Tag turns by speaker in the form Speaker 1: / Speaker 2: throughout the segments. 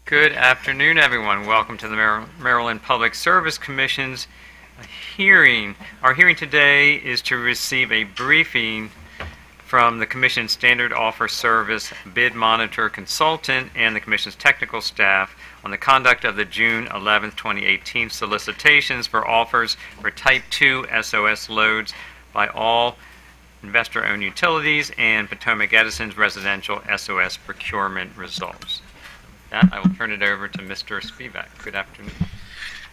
Speaker 1: Good afternoon, everyone. Welcome to the Maryland Public Service Commission's hearing. Our hearing today is to receive a briefing from the Commission's Standard Offer Service Bid Monitor Consultant and the Commission's technical staff on the conduct of the June 11, 2018 solicitations for offers for Type II SOS loads by all investor-owned utilities and Potomac Edison's residential SOS procurement results. With that, I will turn it over to Mr. Spivak. Good afternoon.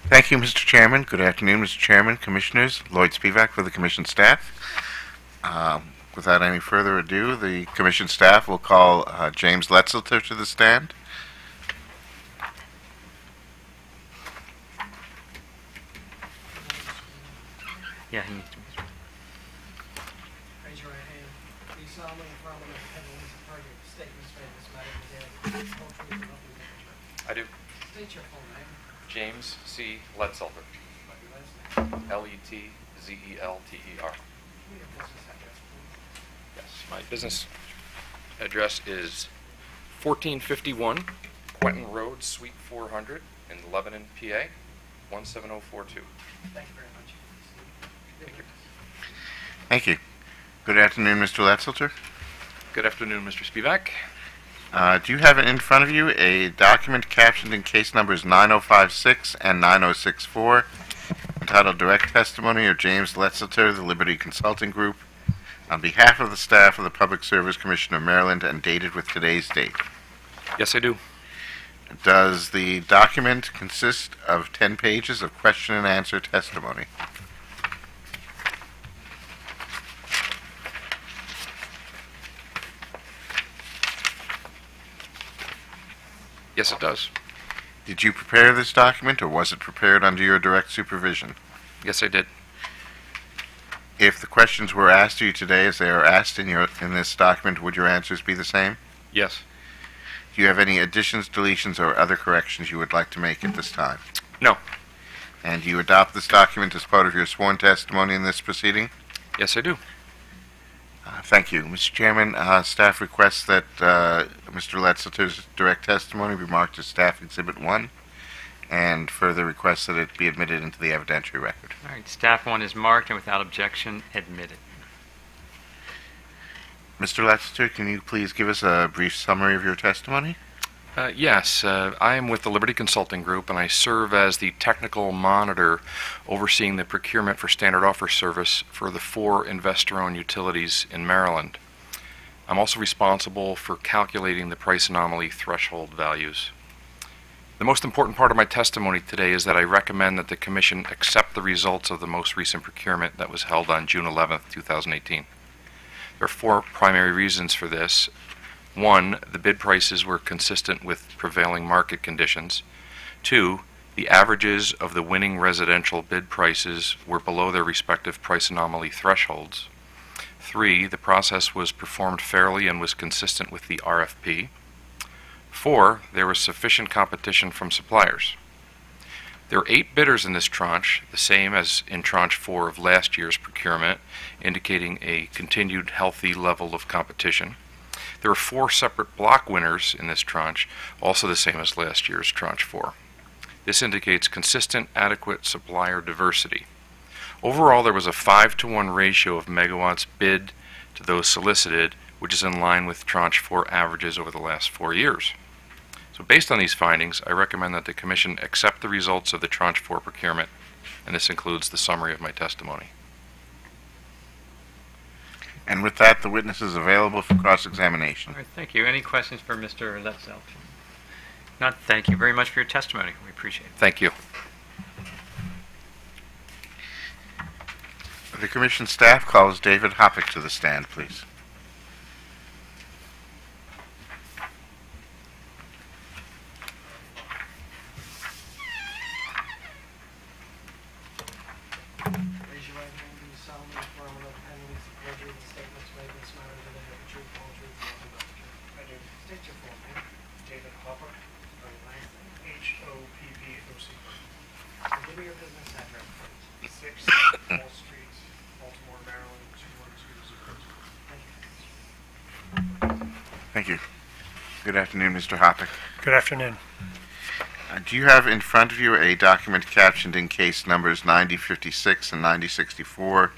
Speaker 2: Thank you, Mr. Chairman. Good afternoon, Mr. Chairman, Commissioners. Lloyd Spivak for the Commission staff. Without any further ado, the Commission staff will call James Letzelter to the stand.
Speaker 1: Yeah, he needs to.
Speaker 3: Raise your right hand. Do you solemnly affirm that the evidence of perjury statements made in this matter today the whole truth and nothing but the truth?
Speaker 4: I do.
Speaker 3: State your full name.
Speaker 4: James C. Letzelter.
Speaker 3: What your last name?
Speaker 4: Letzelter.
Speaker 3: Your business address, please.
Speaker 4: Yes. My business address is 1451 Quentin Road, Suite 400 in Lebanon, PA, 17042.
Speaker 3: Thank you very much.
Speaker 4: Thank you.
Speaker 2: Thank you. Good afternoon, Mr. Letzelter.
Speaker 4: Good afternoon, Mr. Spivak.
Speaker 2: Do you have in front of you a document captioned in case numbers 9056 and 9064 entitled Direct Testimony of James Letzelter, the Liberty Consulting Group, on behalf of the staff of the Public Service Commission of Maryland and dated with today's date?
Speaker 4: Yes, I do.
Speaker 2: Does the document consist of 10 pages of question and answer testimony?
Speaker 4: Yes, it does.
Speaker 2: Did you prepare this document, or was it prepared under your direct supervision?
Speaker 4: Yes, I did.
Speaker 2: If the questions were asked to you today as they are asked in this document, would your answers be the same?
Speaker 4: Yes.
Speaker 2: Do you have any additions, deletions, or other corrections you would like to make at this time?
Speaker 4: No.
Speaker 2: And do you adopt this document as part of your sworn testimony in this proceeding?
Speaker 4: Yes, I do.
Speaker 2: Thank you. Mr. Chairman, staff requests that Mr. Letzelter's direct testimony be marked as Staff Exhibit 1, and further requests that it be admitted into the evidentiary record.
Speaker 1: All right, Staff 1 is marked and without objection admitted.
Speaker 2: Mr. Letzelter, can you please give us a brief summary of your testimony?
Speaker 4: Yes, I am with the Liberty Consulting Group, and I serve as the technical monitor overseeing the procurement for standard offer service for the 4 investor-owned utilities in Maryland. I'm also responsible for calculating the price anomaly threshold values. The most important part of my testimony today is that I recommend that the Commission accept the results of the most recent procurement that was held on June 11, 2018. There are 4 primary reasons for this. 1, the bid prices were consistent with prevailing market conditions. 2, the averages of the winning residential bid prices were below their respective price anomaly thresholds. 3, the process was performed fairly and was consistent with the RFP. 4, there was sufficient competition from suppliers. There are 8 bidders in this tranche, the same as in Tranche 4 of last year's procurement, indicating a continued healthy level of competition. There are 4 separate block winners in this tranche, also the same as last year's Tranche 4. This indicates consistent, adequate supplier diversity. Overall, there was a 5-to-1 ratio of megawatts bid to those solicited, which is in line with Tranche 4 averages over the last 4 years. So based on these findings, I recommend that the Commission accept the results of the Tranche 4 procurement, and this includes the summary of my testimony.
Speaker 2: And with that, the witness is available for cross-examination.
Speaker 1: All right, thank you. Any questions for Mr. Letzelter? Not. Thank you very much for your testimony. We appreciate it.
Speaker 4: Thank you.
Speaker 2: The Commission staff calls David Hoppick to the stand, please.
Speaker 3: Raise your right hand. Do you solemnly affirm that the evidence of perjury statements made in this matter today are the truth, whole truth, and nothing but the truth?
Speaker 5: I do.
Speaker 3: State your full name.
Speaker 5: David Hopper,
Speaker 3: What your last name?
Speaker 5: Hoppoc.
Speaker 3: And give me your business address, please.
Speaker 5: 6 Wall Street, Baltimore, Maryland, 21202.
Speaker 3: Thank you.
Speaker 2: Thank you. Good afternoon, Mr. Hoppick.
Speaker 6: Good afternoon.
Speaker 2: Do you have in front of you a document captioned in case numbers 9056 and 9064,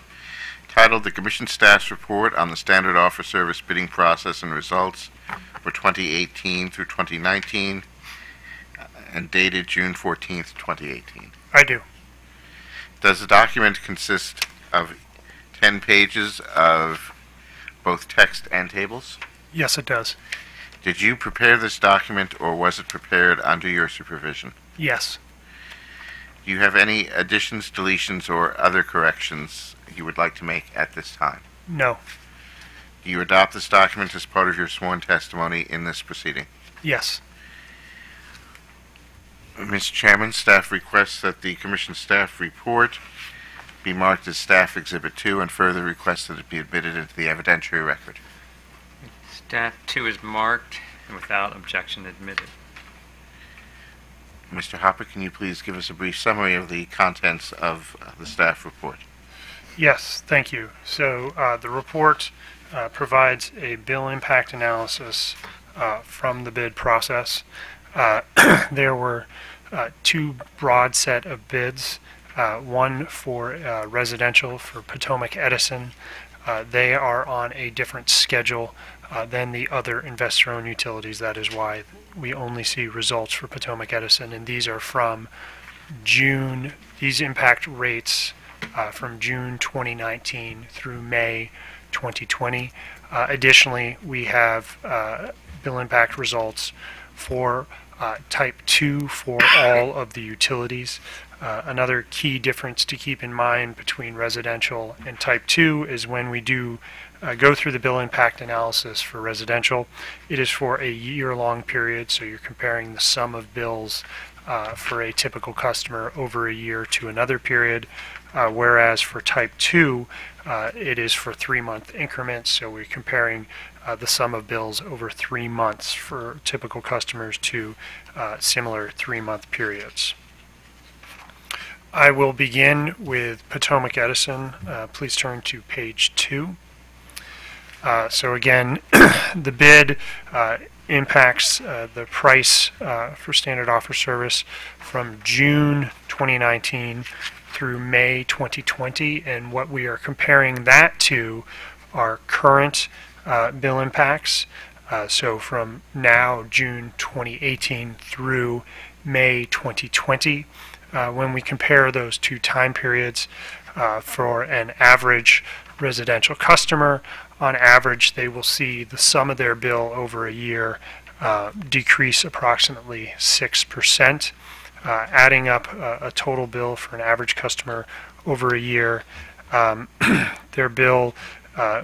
Speaker 2: titled "The Commission Staff's Report on the Standard Offer Service Bidding Process and Results for 2018 through 2019, and dated June 14th, 2018?
Speaker 6: I do.
Speaker 2: Does the document consist of 10 pages of both text and tables?
Speaker 6: Yes, it does.
Speaker 2: Did you prepare this document, or was it prepared under your supervision?
Speaker 6: Yes.
Speaker 2: Do you have any additions, deletions, or other corrections you would like to make at this time?
Speaker 6: No.
Speaker 2: Do you adopt this document as part of your sworn testimony in this proceeding?
Speaker 6: Yes.
Speaker 2: Mr. Chairman, staff requests that the Commission staff report be marked as Staff Exhibit 2, and further requests that it be admitted into the evidentiary record.
Speaker 1: Staff 2 is marked and without objection admitted.
Speaker 2: Mr. Hopper, can you please give us a brief summary of the contents of the staff report?
Speaker 6: Yes, thank you. So the report provides a bill impact analysis from the bid process. There were two broad set of bids, one for residential for Potomac Edison. They are on a different schedule than the other investor-owned utilities. That is why we only see results for Potomac Edison, and these are from June. These impact rates from June 2019 through May 2020. Additionally, we have bill impact results for Type 2 for all of the utilities. Another key difference to keep in mind between residential and Type 2 is when we do go through the bill impact analysis for residential, it is for a year-long period, so you're comparing the sum of bills for a typical customer over a year to another period, whereas for Type 2, it is for 3-month increments, so we're comparing the sum of bills over 3 months for typical customers to similar 3-month periods. I will begin with Potomac Edison. Please turn to page 2. So again, the bid impacts the price for standard offer service from June 2019 through May 2020, and what we are comparing that to are current bill impacts. So from now, June 2018 through May 2020. When we compare those two time periods for an average residential customer, on average they will see the sum of their bill over a year decrease approximately 6%, adding up a total bill for an average customer over a year. Their bill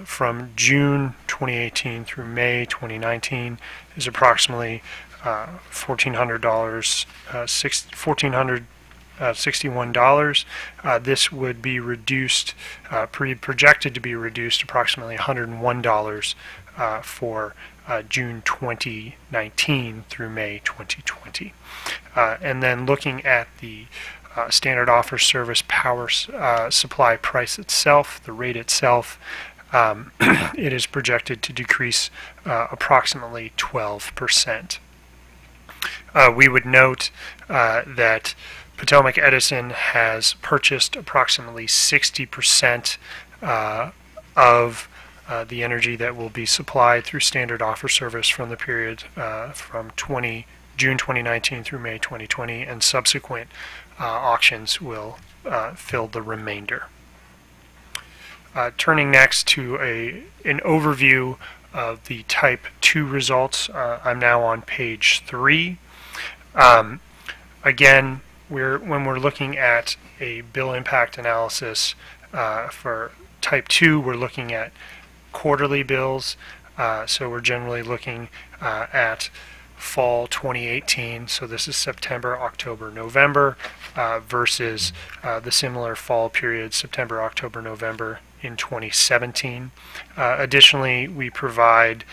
Speaker 6: from June 2018 through May 2019 is approximately $1,461. This would be reduced, projected to be reduced approximately $101 for June 2019 through May 2020. And then looking at the standard offer service power supply price itself, the rate itself, it is projected to decrease approximately 12%. We would note that Potomac Edison has purchased approximately 60% of the energy that will be supplied through standard offer service from the period from June 2019 through May 2020, and subsequent auctions will fill the remainder. Turning next to an overview of the Type 2 results, I'm now on page 3. Again, when we're looking at a bill impact analysis for Type 2, we're looking at quarterly bills. So we're generally looking at fall 2018, so this is September, October, November, versus the similar fall period, September, October, November in 2017. Additionally, we provide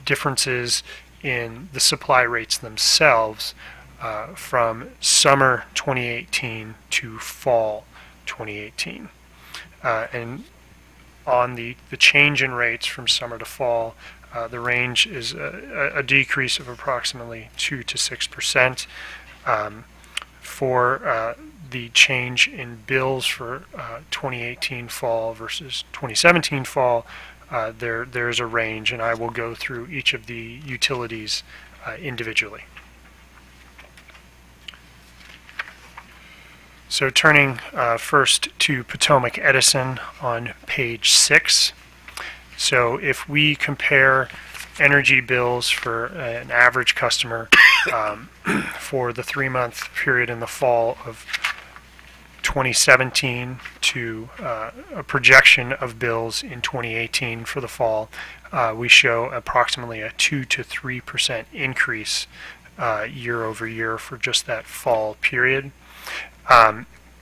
Speaker 6: differences in the supply rates themselves from summer 2018 to fall 2018. And on the change in rates from summer to fall, the range is a decrease of approximately 2 to 6%. For the change in bills for 2018 fall versus 2017 fall, there's a range, and I will go through each of the utilities individually. So turning first to Potomac Edison on page 6. So if we compare energy bills for an average customer for the 3-month period in the fall of 2017 to a projection of bills in 2018 for the fall, we show approximately a 2 to 3% increase year over year for just that fall period.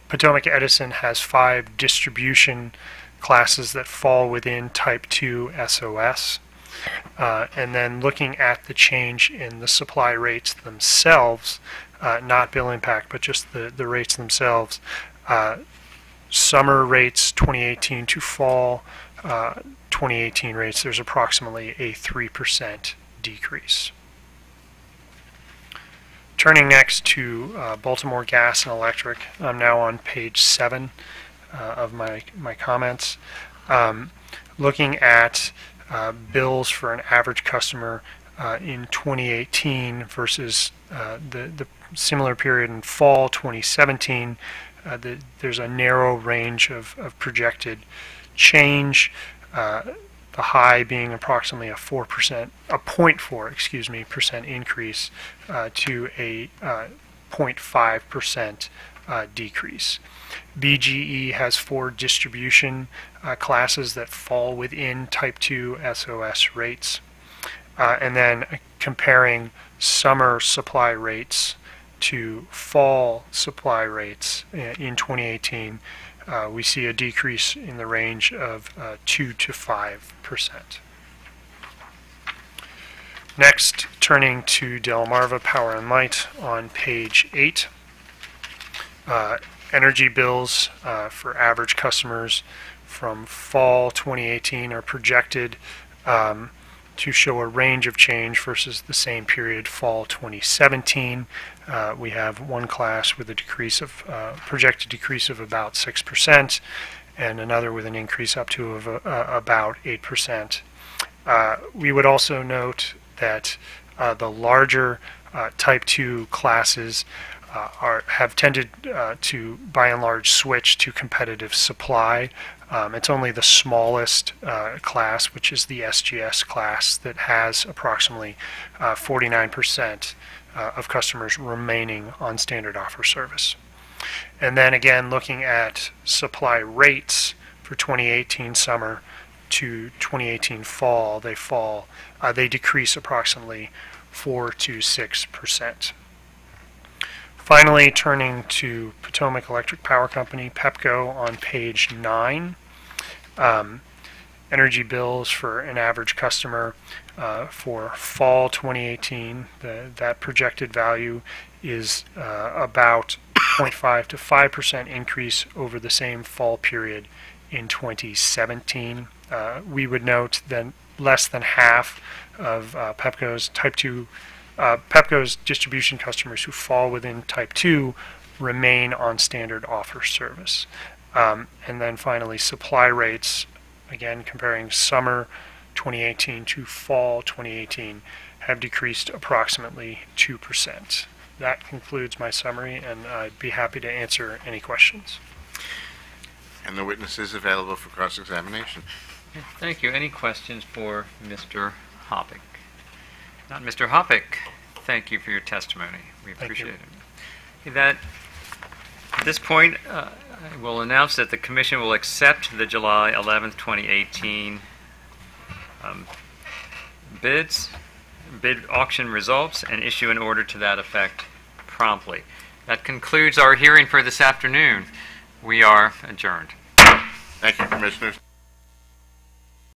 Speaker 6: Potomac Edison has 5 distribution classes that fall within Type II SOS. And then looking at the change in the supply rates themselves, not bill impact, but just the rates themselves, summer rates 2018 to fall 2018 rates, there's approximately a 3% decrease. Turning next to Baltimore Gas and Electric, I'm now on page 7 of my comments. Looking at bills for an average customer in 2018 versus the similar period in fall 2017, there's a narrow range of projected change. The high being approximately a 0.4% increase to a 0.5% decrease. BGE has 4 distribution classes that fall within Type II SOS rates. And then comparing summer supply rates to fall supply rates in 2018, we see a decrease in the range of 2 to 5%. Next, turning to Delmarva Power and Light on page 8. Energy bills for average customers from fall 2018 are projected to show a range of change versus the same period, fall 2017. We have one class with a decrease of projected decrease of about 6%, and another with an increase up to about 8%. We would also note that the larger Type II classes have tended to, by and large, switch to competitive supply. It's only the smallest class, which is the SGS class, that has approximately 49% of customers remaining on standard offer service. And then again, looking at supply rates for 2018 summer to 2018 fall, they decrease approximately 4 to 6%. Finally, turning to Potomac Electric Power Company, PEPCO, on page 9. Energy bills for an average customer for fall 2018, that projected value is about 0.5 to 5% increase over the same fall period in 2017. We would note that less than half of PEPCO's Type II PEPCO's distribution customers who fall within Type 2 remain on standard offer service. And then finally, supply rates, again comparing summer 2018 to fall 2018, have decreased approximately 2%. That concludes my summary, and I'd be happy to answer any questions.
Speaker 2: And the witness is available for cross-examination.
Speaker 1: Thank you. Any questions for Mr. Hoppick? Not Mr. Hoppick. Thank you for your testimony. We appreciate it. At this point, I will announce that the Commission will accept the July 11th, 2018 bid auction results and issue an order to that effect promptly. That concludes our hearing for this afternoon. We are adjourned.
Speaker 2: Thank you, Commissioners.